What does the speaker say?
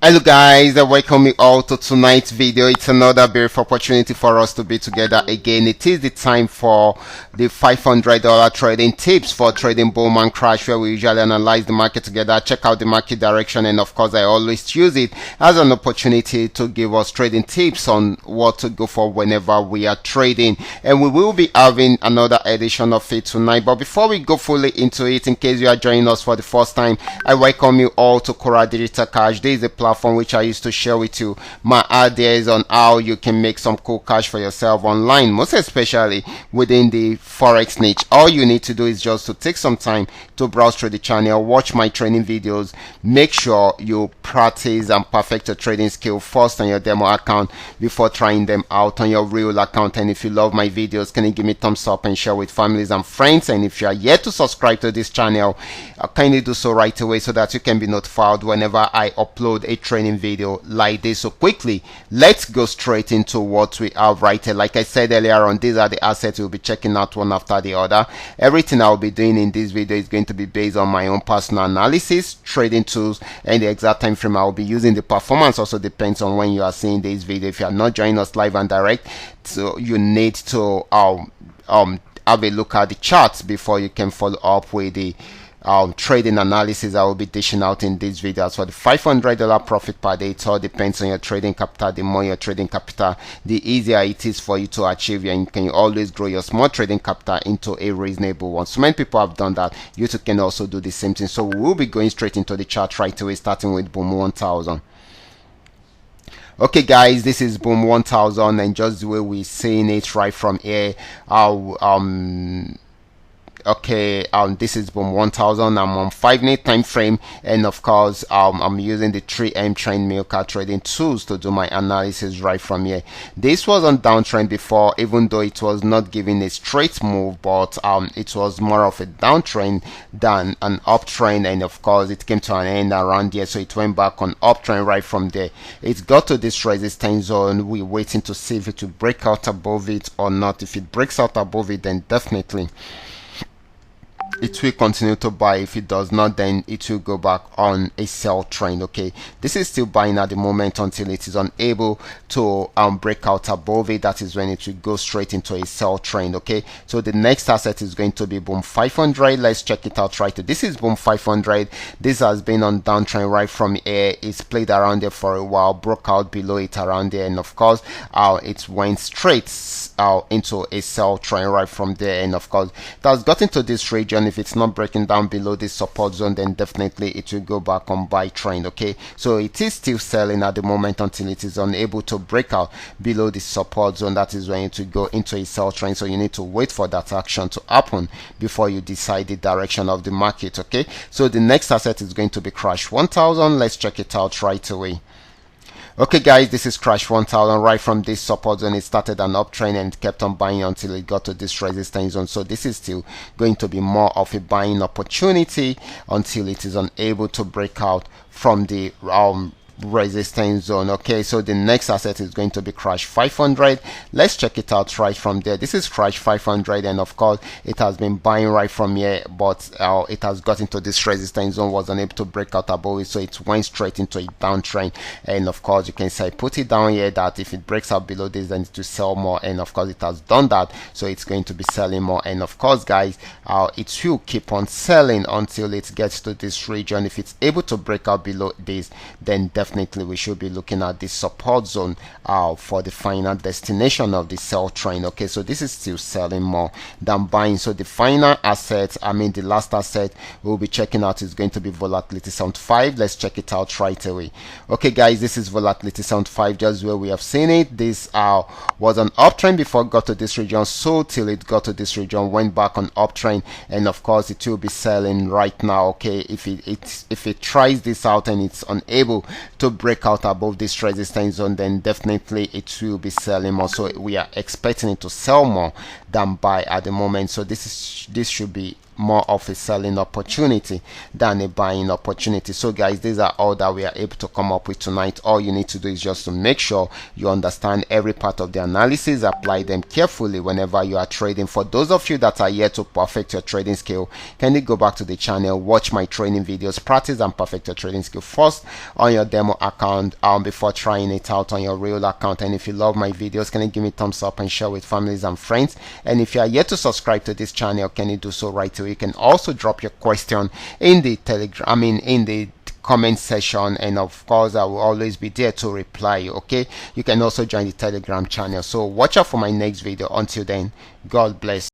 Hello guys, and welcome you all to tonight's video. It's another beautiful opportunity for us to be together again. It is the time for the $500 trading tips for trading boom and crash, where we usually analyze the market together, check out the market direction, and of course I always use it as an opportunity to give us trading tips on what to go for whenever we are trading. And we will be having another edition of it tonight. But before we go fully into it, in case you are joining us for the first time, I welcome you all to Qora Digital Cash. This is a platform which I used to share with you my ideas on how you can make some cool cash for yourself online, most especially within the forex niche. All you need to do is just to take some time to browse through the channel, watch my training videos, make sure you practice and perfect your trading skill first on your demo account before trying them out on your real account. And if you love my videos, can you give me a thumbs up and share with families and friends? And if you are yet to subscribe to this channel, kindly do so right away so that you can be notified whenever I upload a training video like this. So quickly, let's go straight into what we have right here. Like I said earlier on, these are the assets we'll be checking out one after the other. Everything I'll be doing in this video is going to be based on my own personal analysis, trading tools, and the exact time frame I'll be using. The performance also depends on when you are seeing this video. If you are not joining us live and direct, so you need to have a look at the charts before you can follow up with the trading analysis I will be dishing out in this video. So the $500 profit per day, it all depends on your trading capital. The more your trading capital, the easier it is for you to achieve, and you can always grow your small trading capital into a reasonable one. So many people have done that. You too can also do the same thing. So we'll be going straight into the chart right away, starting with boom 1000. Okay guys, this is boom 1000, and just the way we're seeing it right from here, this is boom 1000. I'm on 5-minute time frame, and of course I'm using the 3M trend milker trading tools to do my analysis right from here. This was on downtrend before, even though it was not giving a straight move, but it was more of a downtrend than an uptrend, and of course it came to an end around here, so it went back on uptrend right from there. It got to this resistance zone. We're waiting to see if it will break out above it or not. If it breaks out above it, then definitely it will continue to buy. If it does not, then it will go back on a sell trend. Okay, this is still buying at the moment until it is unable to break out above it. That is when it will go straight into a sell trend. Okay, so the next asset is going to be boom 500. Let's check it out right. This is boom 500. This has been on downtrend right from here. It's played around there for a while, broke out below it around there, and of course it went straight into a sell trend right from there. And of course it has gotten to this region. If it's not breaking down below this support zone, then definitely it will go back on buy trend. Okay, so it is still selling at the moment until it is unable to break out below the support zone. That is when it will go into a sell trend. So you need to wait for that action to happen before you decide the direction of the market. Okay, so the next asset is going to be crash 1000. Let's check it out right away. Okay guys, this is crash 1000. Right from this support zone, it started an uptrend and kept on buying until it got to this resistance zone. So this is still going to be more of a buying opportunity until it is unable to break out from the resistance zone. Okay, so the next asset is going to be crash 500. Let's check it out right from there. This is crash 500, and of course it has been buying right from here, but it has got into this resistance zone, was unable to break out above it, so it went straight into a downtrend. And of course you can say, put it down here, that if it breaks out below this, then it will sell more, and of course it has done that, so it's going to be selling more. And of course guys, it will keep on selling until it gets to this region. If it's able to break out below this, then definitely we should be looking at this support zone for the final destination of the sell trend. Okay, so this is still selling more than buying. So the final asset, the last asset we'll be checking out is going to be volatility 75. Let's check it out right away. Okay guys, this is volatility 75, just where we have seen it. This was an uptrend before it got to this region, so till it got to this region, went back on uptrend, and of course it will be selling right now. Okay, if it tries this out and it's unable to break out above this resistance zone, then definitely it will be selling more. So we are expecting it to sell more than buy at the moment. So this should be more of a selling opportunity than a buying opportunity. So guys, these are all that we are able to come up with tonight. All you need to do is just to make sure you understand every part of the analysis, apply them carefully whenever you are trading. For those of you that are yet to perfect your trading skill, can you go back to the channel, watch my training videos, practice and perfect your trading skill first on your demo account before trying it out on your real account. And if you love my videos, can you give me a thumbs up and share with families and friends? And if you are yet to subscribe to this channel, can you do so right away? You can also drop your question in the telegram, in the comment section, and of course I will always be there to reply. Okay, you can also join the telegram channel. So watch out for my next video. Until then, God bless.